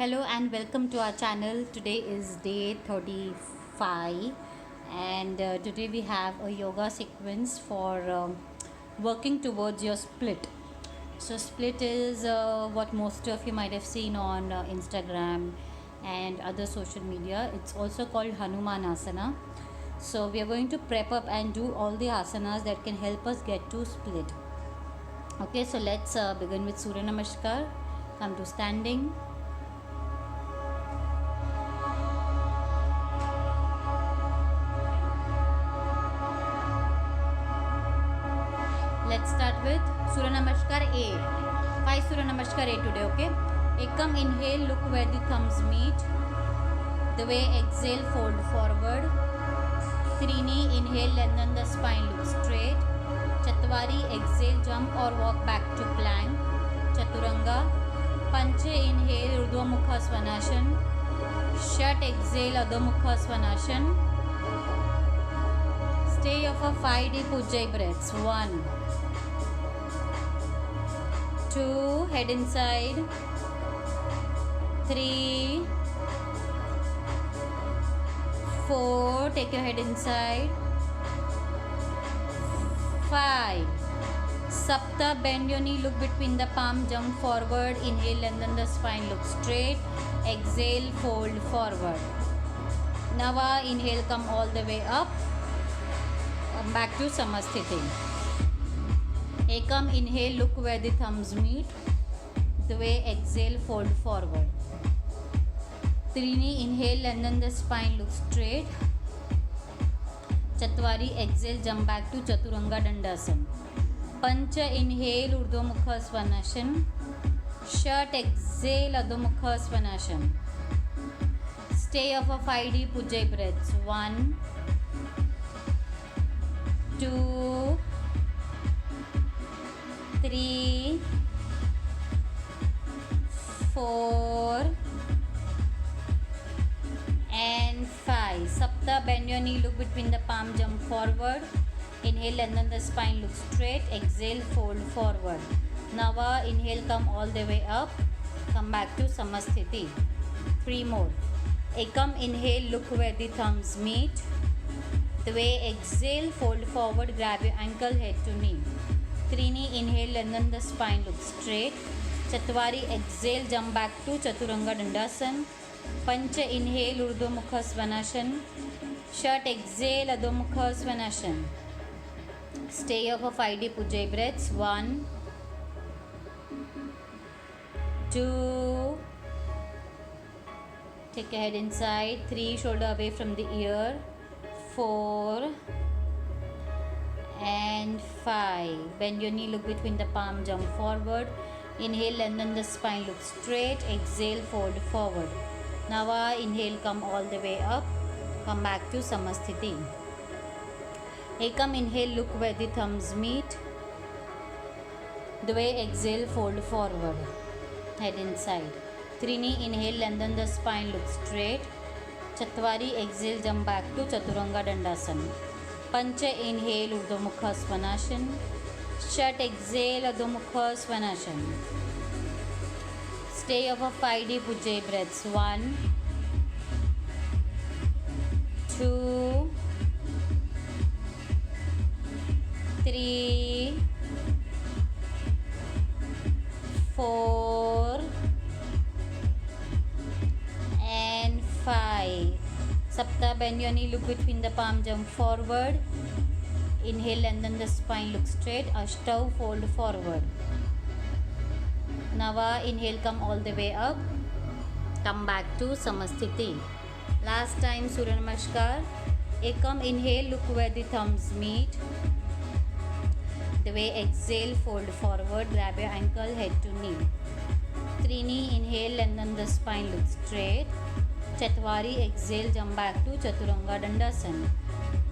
Hello and welcome to our channel. Today is day 35 and today we have a yoga sequence for working towards your split. So split is what most of you might have seen on Instagram and other social media. It's also called Hanuman Asana. So we are going to prep up and do all the asanas that can help us get to split. Okay, so let's begin with Surya Namaskar. Come to standing. Let's start with Surya Namaskar A. 5 Surya Namaskar A today, okay? Ekam, inhale, look where the thumbs meet. The way exhale, fold forward. Trini, inhale, lengthen the spine, look straight. Chatwari, exhale, jump or walk back to plank. Chaturanga. Pancha, inhale, Urdhva Mukha Svanasana. Shat, exhale, Adho Mukha Svanasana. Stay of a 5 deep Ujjayi breaths. 1, 2, head inside. 3, 4, take your head inside. 5, Sapta, bend your knee, look between the palm, jump forward. Inhale, lengthen the spine, look straight. Exhale, fold forward. Nava, inhale, come all the way up. Come back to Samasthiti. Ekam, inhale, look where the thumbs meet. The way exhale, fold forward. Trini, inhale, lengthen the spine, look straight. Chatwari, exhale, jump back to Chaturanga Dandasana. Pancha, inhale, Urdhva Mukha Svanasana. Shat, exhale, Adho Mukha Svanasana. Stay of a 5 deep Ujjayi breaths. 1, 2, 3, 4 and 5. Sapta, bend your knee, look between the palm, jump forward. Inhale, lengthen the spine, look straight. Exhale, fold forward. Nava, inhale, come all the way up. Come back to Samasthiti. 3 more. Ekam, inhale, look where the thumbs meet. The way exhale, fold forward, grab your ankle, head to knee. Trini, inhale, lengthen the spine, look straight. Chatwari, exhale, jump back to Chaturanga Dandasana. Pancha, inhale, Urdhva Mukha Svanasana. Shat, exhale, Adho Mukha Svanasana. Stay of a 5 deep Ujjayi breaths. 1, 2, take your head inside. 3, shoulder away from the ear. 4 and 5. Bend your knee, look between the palm, jump forward. Inhale, lengthen the spine, look straight. Exhale, fold forward. Nava, inhale, come all the way up. Come back to Samasthiti. Ekam, inhale, look where the thumbs meet. The way exhale, fold forward. Head inside. Trini, inhale, lengthen the spine, look straight. Chatwari, exhale, jump back to Chaturanga Dandasana. Pancha, inhale, Urdhva Mukha Svanasana. Shat, exhale, Adho Mukha Svanasana. Stay of a 5 deep Ujjayi breaths. 1, 2, 3, 4 and 5. Sapta, bend your knee, look between the palm, jump forward. Inhale, lengthen the spine, look straight. Ashtav, fold forward. Nava, inhale, come all the way up. Come back to Samasthiti. Last time Surya Namaskar. Ekam, inhale, look where the thumbs meet. The way exhale, fold forward, grab your ankle, head to knee. Trini, inhale, lengthen the spine, look straight. Chatwari, exhale, jump back to Chaturanga Dandasana.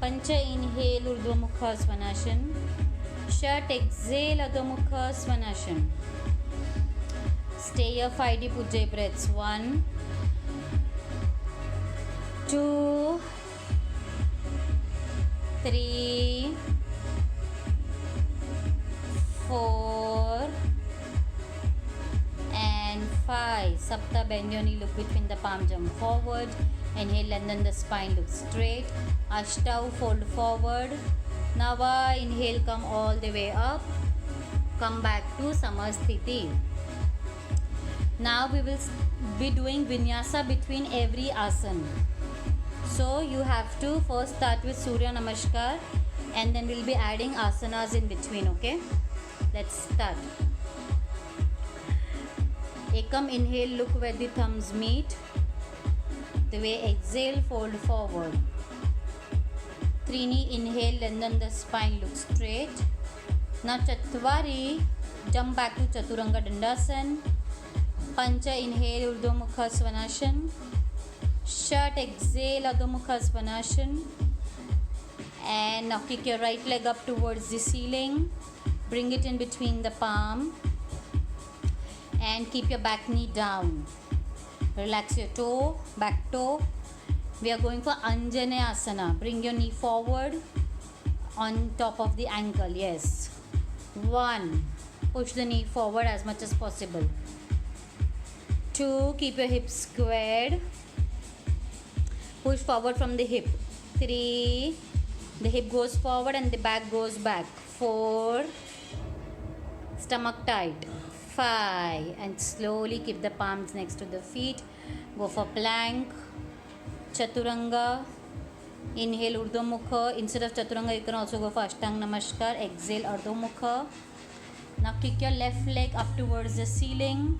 Pancha, inhale, Urdhva Mukha Svanasana. Shat, exhale, Adho Mukha Svanasana. Stay your 5 deep Ujjayi breaths. 1, 2, 3, 4 and 5. Sapta, bend your knee, look between the palm, jump forward. Inhale, lengthen the spine, look straight. Ashtau, fold forward. Nava, inhale, come all the way up. Come back to Samasthiti. Now we will be doing vinyasa between every asana. So you have to first start with Surya Namaskar and then we'll be adding asanas in between, okay? Let's start. Ekam, inhale, look where the thumbs meet. The way exhale, fold forward. Trini, inhale, lengthen the spine, look straight. Now Chatwari, jump back to Chaturanga Dandasana. Pancha, inhale, Urdhva Mukha Svanasana. Shat, exhale, Adho Mukha Svanasana. And now kick your right leg up towards the ceiling. Bring it in between the palm. And keep your back knee down. Relax your toe, back toe. We are going for Anjaneyasana. Bring your knee forward on top of the ankle. Yes. 1. Push the knee forward as much as possible. 2. Keep your hips squared. Push forward from the hip. 3. The hip goes forward and the back goes back. 4. Stomach tight. 5. And slowly keep the palms next to the feet. Go for plank. Chaturanga. Inhale, Urdhva Mukha. Instead of Chaturanga, you can also go for Ashtanga Namaskar. Exhale, Ardha Mukha. Now kick your left leg up towards the ceiling.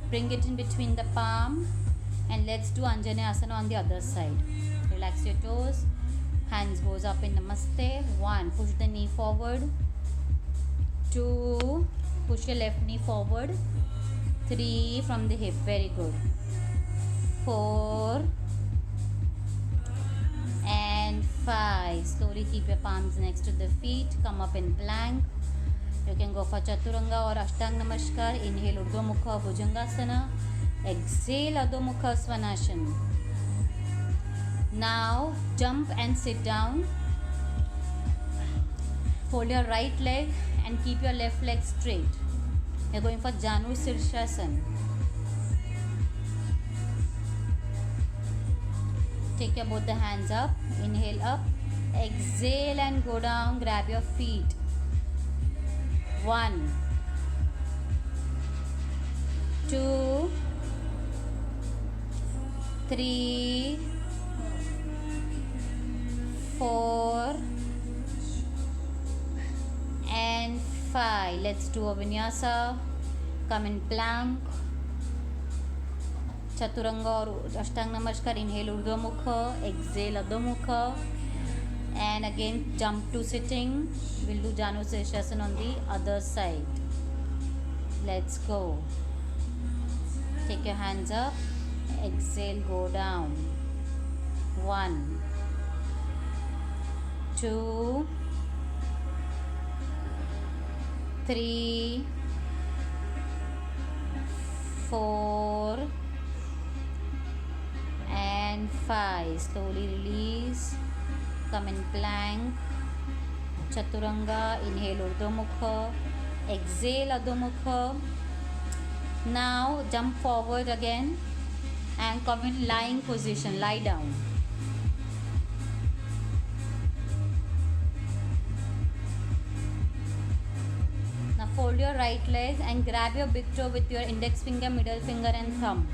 Bring it in between the palm. And let's do Anjaneyasana on the other side. Relax your toes. Hands goes up in Namaste. 1. Push the knee forward. 2. Push your left knee forward. 3. From the hip. Very good. 4. And 5. Slowly keep your palms next to the feet. Come up in plank. You can go for Chaturanga or Ashtanga Namaskar. Inhale, Urdhva Mukha Bhujangasana. Exhale, Adho Mukha Svanasana. Now jump and sit down. Fold your right leg and keep your left leg straight. You are going for Janu Sirshasana. Take your both the hands up. Inhale up. Exhale and go down. Grab your feet. 1. 2. 3. 4. And 5. Let's do a vinyasa. Come in plank. Chaturanga or Ashtanga Namaskar. Inhale, Urdhva Mukha. Exhale, Adho Mukha. And again jump to sitting. We'll do Janu Sirsasana on the other side. Let's go. Take your hands up. Exhale, go down. 1. 2. 3. 4. And 5. Slowly release. Come in plank. Chaturanga. Inhale, Urdhva Mukha. Exhale, Adho Mukha. Now jump forward again and come in lying position. Lie down. Now fold your right leg and grab your big toe with your index finger, middle finger and thumb.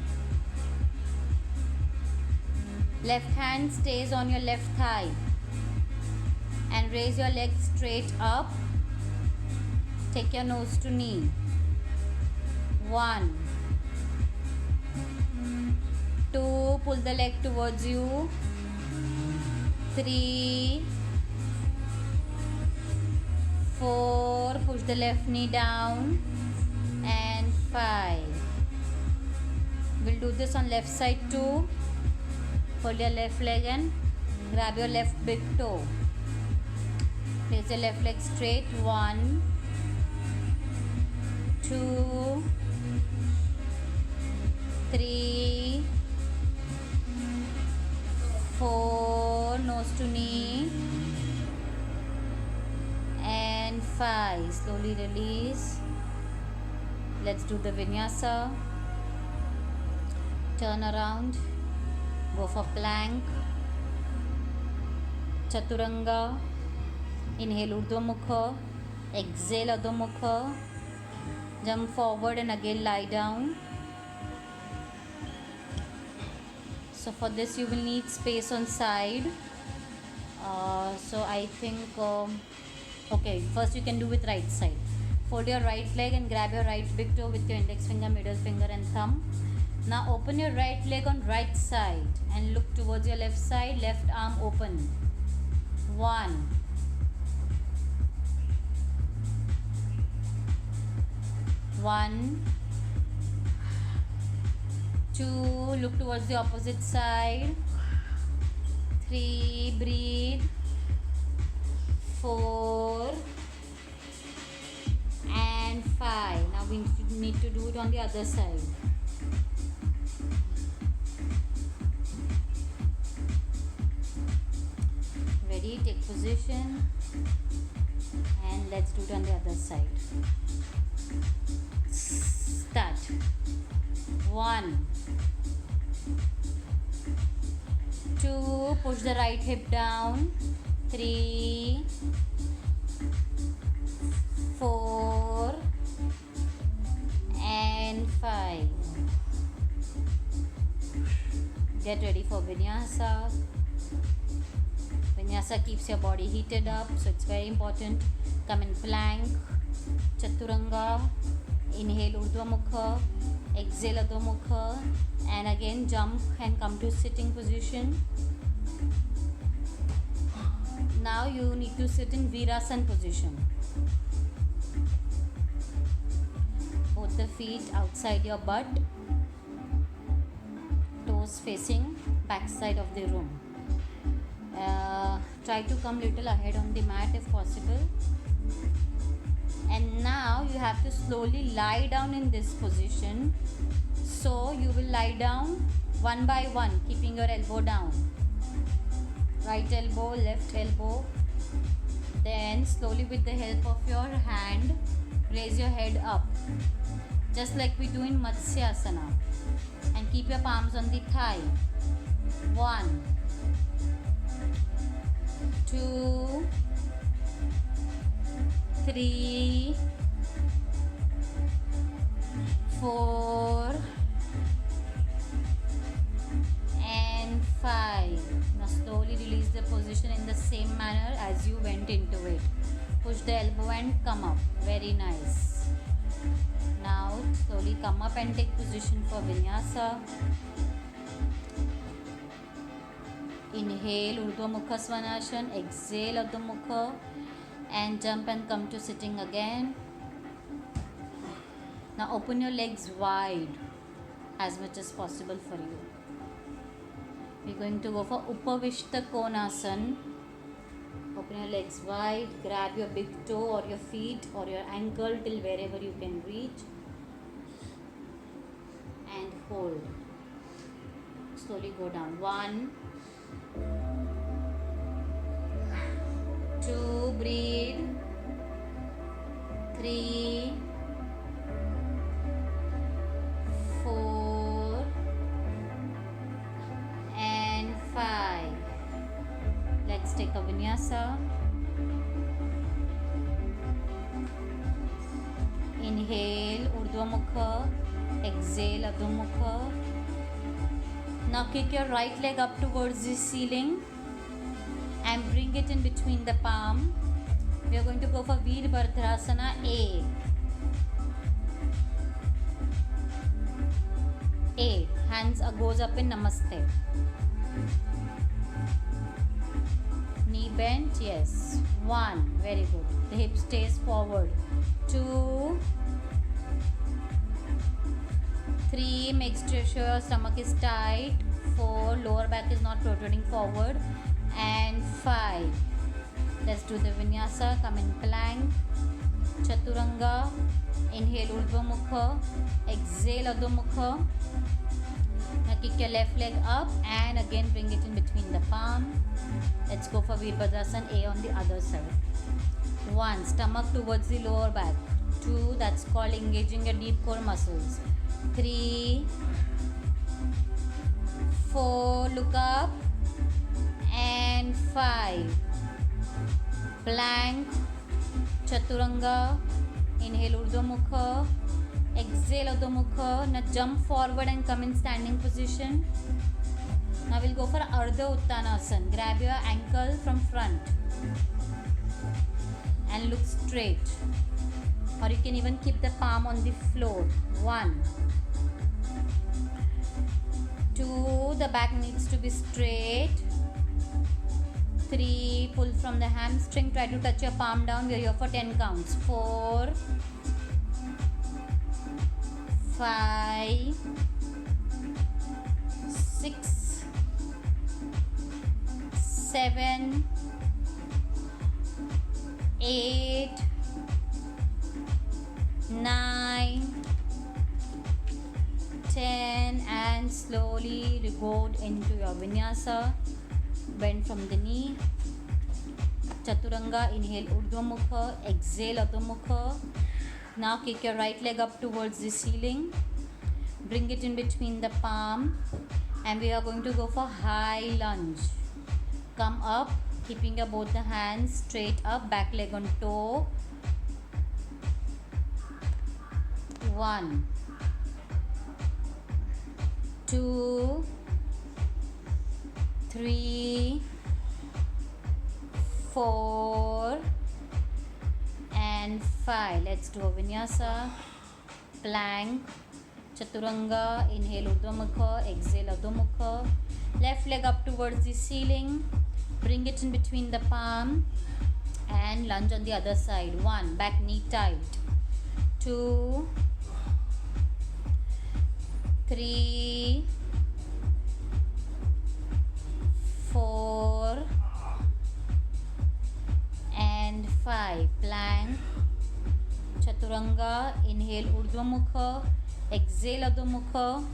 Left hand stays on your left thigh. And raise your leg straight up. Take your nose to knee. 1. 2. Pull the leg towards you. 3. 4. Push the left knee down. And 5. We'll do this on left side too. Hold your left leg and grab your left big toe. Place your left leg straight. 1. 2. 3. 4. Nose to knee. And 5. Slowly release. Let's do the vinyasa. Turn around. Go for plank. Chaturanga. Inhale Urdhva Mukha. Exhale Adho Mukha. Jump forward and again lie down. So for this you will need space on side. So I think okay, first you can do with right side. Fold your right leg and grab your right big toe with your index finger, middle finger and thumb. Now open your right leg on right side and look towards your left side. Left arm open. 1, 1, 2, look towards the opposite side. 3, breathe. 4 and 5. Now we need to do it on the other side. Ready? Take position and let's do it on the other side. Start. 1, 2, push the right hip down. 3, 4 and 5. Get ready for Vinyasa. Vinyasa keeps your body heated up, so it's very important. Come in plank, Chaturanga. Inhale Urdhva Mukha, exhale Adho Mukha, and again jump and come to sitting position. Now you need to sit in Virasana position. Both the feet outside your butt, toes facing back side of the room. Try to come little ahead on the mat if possible. And now you have to slowly lie down in this position. So you will lie down one by one, keeping your elbow down. Right elbow, left elbow. Then slowly with the help of your hand, raise your head up. Just like we do in Matsyasana. And keep your palms on the thigh. 1, 2, 3, 4 and 5. Now slowly release the position in the same manner as you went into it. Push the elbow and come up. Very nice. Now slowly come up and take position for Vinyasa. Inhale Urdhva Mukha Svanasana. Exhale Adho Mukha. And jump and come to sitting again. Now open your legs wide as much as possible for you. We're going to go for Upavishta Konasana. Open your legs wide, grab your big toe or your feet or your ankle till wherever you can reach and hold. Slowly go down. 1, 2, breathe. 3, 4 and 5. Let's take a Vinyasa. Inhale Urdhva Mukha, exhale Adho Mukha. Now kick your right leg up towards the ceiling and bring it in between the palm. We are going to go for Veerbhadrasana A. A. Hands goes up in Namaste. Knee bent, yes. 1, very good. The hip stays forward. 2, 3, make sure your stomach is tight. 4, lower back is not protruding forward. And 5. Let's do the Vinyasa. Come in plank, Chaturanga. Inhale Urdhva Mukha, exhale Adho Mukha. Now kick your left leg up and again bring it in between the palm. Let's go for Veerbhadrasana A on the other side. 1, stomach towards the lower back. 2, that's called engaging your deep core muscles. 3, 4, look up, and 5. Plank, Chaturanga, inhale Urdhva Mukha, exhale Adho Mukha. Now jump forward and come in standing position. Now we'll go for Ardha Uttanasana. Grab your ankle from front and look straight, or you can even keep the palm on the floor. 1, 2, the back needs to be straight. 3, pull from the hamstring, try to touch your palm down. We are here for 10 counts. 4, 5, 6, 7, 8, 9, 10, and slowly go into your vinyasa. Bend from the knee. Chaturanga, inhale Urdhva Mukha, exhale Adho Mukha. Now kick your right leg up towards the ceiling. Bring it in between the palm, and we are going to go for high lunge. Come up, keeping your both the hands straight up, back leg on toe. 1, 2, 3, 4, and 5. Let's do a vinyasa. Plank, Chaturanga, inhale Urdhva Mukha, exhale Adho Mukha. Left leg up towards the ceiling. Bring it in between the palm and lunge on the other side. 1, back knee tight. 2, 3, 4, and 5. Plank, Chaturanga, inhale Urdhva Mukha, exhale Adho Mukha.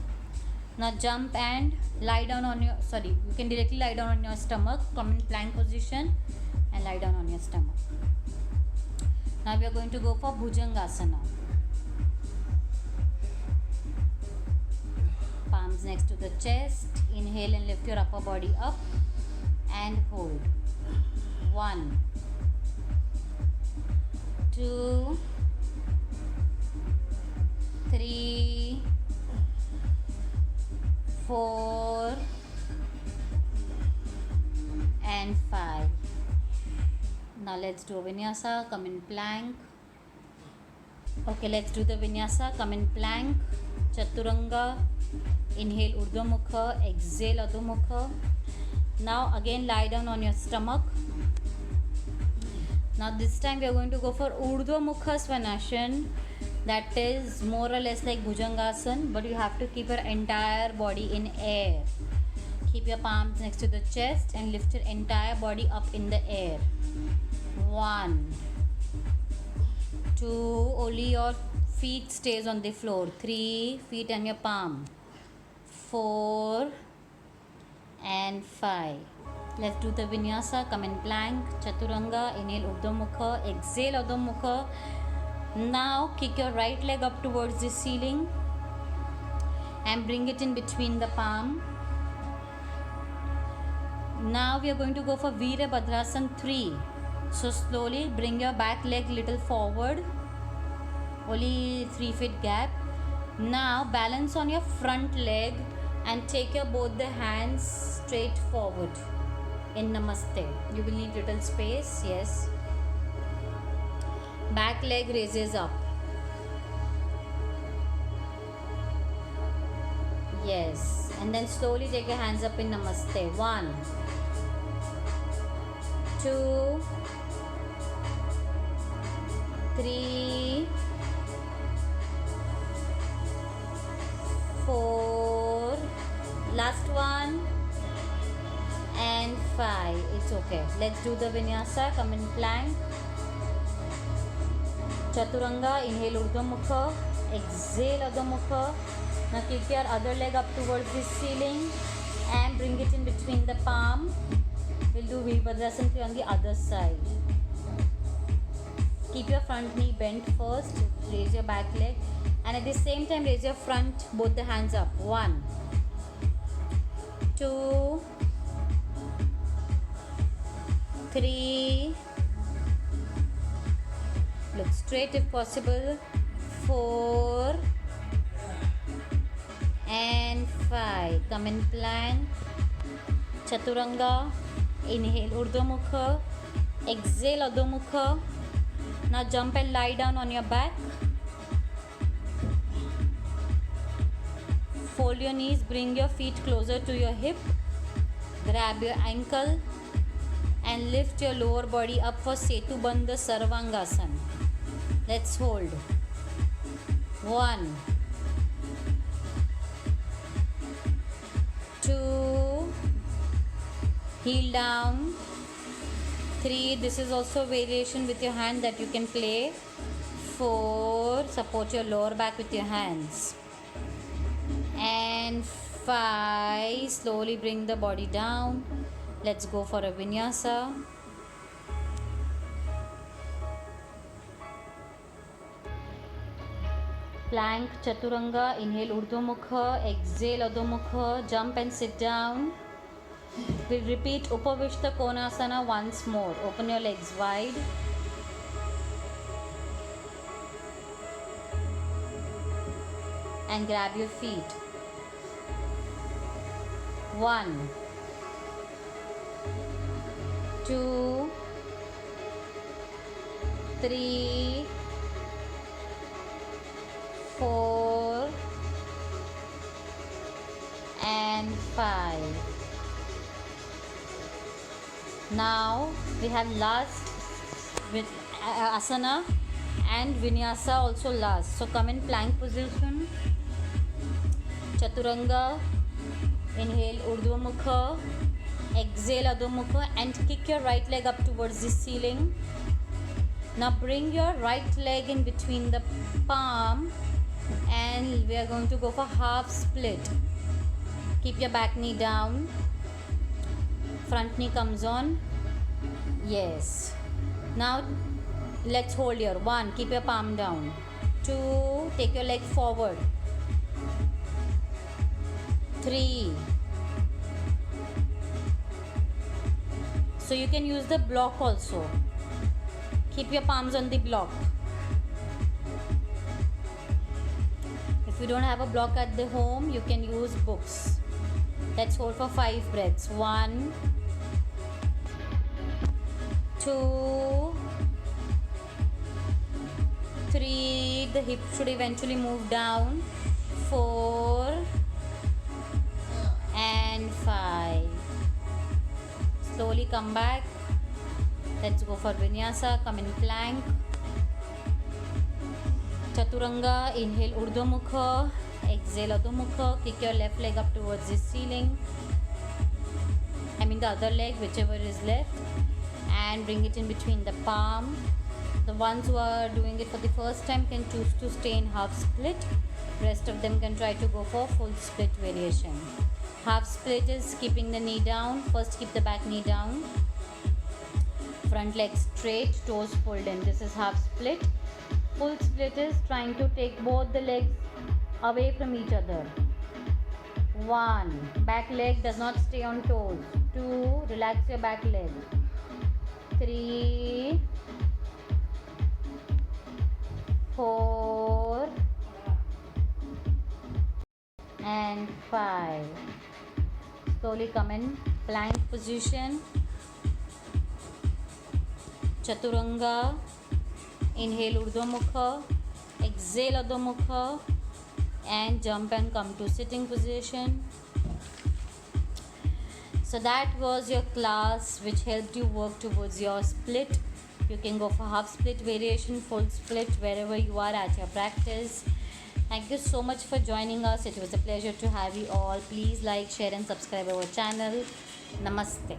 Now jump and lie down on your, you can directly lie down on your stomach. Come in plank position and lie down on your stomach. Now we are going to go for Bhujangasana. Palms next to the chest. Inhale and lift your upper body up and hold. 1, 2, 3, 4, and 5. Now let's do a vinyasa. Come in plank. Okay, let's do the vinyasa. Come in plank, Chaturanga. Inhale Urdhva Mukha, exhale Adho Mukha. Now again lie down on your stomach. Now this time we are going to go for Urdhva Mukha Svanasana. That is more or less like Bhujangasana, but you have to keep your entire body in air. Keep your palms next to the chest and lift your entire body up in the air. 1, 2, only your feet stays on the floor. 3, feet and your palm. 4, and 5. Let's do the vinyasa. Come in plank, Chaturanga, inhale Urdhva Mukha, exhale Adho Mukha. Now kick your right leg up towards the ceiling and bring it in between the palm. Now we are going to go for Virabhadrasana 3. So slowly bring your back leg little forward, only 3 feet gap. Now balance on your front leg and take your both the hands straight forward in Namaste. You will need little space, yes. Back leg raises up. Yes. And then slowly take your hands up in Namaste. 1, 2, 3, 4, last one, and 5. It's okay. Let's do the vinyasa. Come in plank, Chaturanga, inhale Urdhva Mukha, exhale Adho Mukha. Now kick your other leg up towards the ceiling and bring it in between the palm. We'll do Virabhadrasana 3 on the other side. Keep your front knee bent first, raise your back leg, and at the same time raise your front, both the hands up. 1, 2, 3, look straight if possible, 4 and 5. Come in plank, Chaturanga. Inhale Urdhva Mukha, exhale Adho Mukha. Now jump and lie down on your back. Fold your knees, bring your feet closer to your hip. Grab your ankle and lift your lower body up for Setu Bandha Sarvangasana. Let's hold. 1, 2, heel down. 3, this is also variation with your hand that you can play. 4, support your lower back with your hands. And 5, slowly bring the body down. Let's go for a vinyasa. Plank Chaturanga. Inhale Urdhva Mukha, exhale Adho Mukha. Jump and sit down. We'll repeat Upavishta Konasana once more. Open your legs wide. And grab your feet. 1, 2, 3, 4 and 5. Now we have last with asana and vinyasa also last. So come in plank position. Chaturanga. Inhale Urdhva Mukha, exhale Adho Mukha, and kick your right leg up towards the ceiling. Now bring your right leg in between the palm and we are going to go for half split. Keep your back knee down. Front knee comes on. Yes. Now let's hold here. 1, keep your palm down. 2, take your leg forward. 3. So you can use the block also. Keep your palms on the block. If you don't have a block at the home, you can use books. Let's hold for 5 breaths. 1, 2, 3. The hip should eventually move down. 4 and 5. Slowly come back. Let's go for vinyasa. Come in plank. Chaturanga. Inhale Urdhva Mukha, exhale Adho Mukha. Kick your left leg up towards the ceiling. The other leg, whichever is left, and bring it in between the palm. The ones who are doing it for the first time can choose to stay in half split. Rest of them can try to go for full split variation. Half split is keeping the knee down. First keep the back knee down. Front leg straight, toes pulled in. This is half split. Full split is trying to take both the legs away from each other. 1, back leg does not stay on toes. 2, relax your back leg. 3, 4 and 5. Slowly come in plank position. Chaturanga. Inhale Urdhva Mukha, exhale Adho Mukha, and jump and come to sitting position. So that was your class which helped you work towards your split. You can go for half split variation, full split, wherever you are at your practice. Thank you so much for joining us. It was a pleasure to have you all. Please like, share and subscribe our channel. Namaste.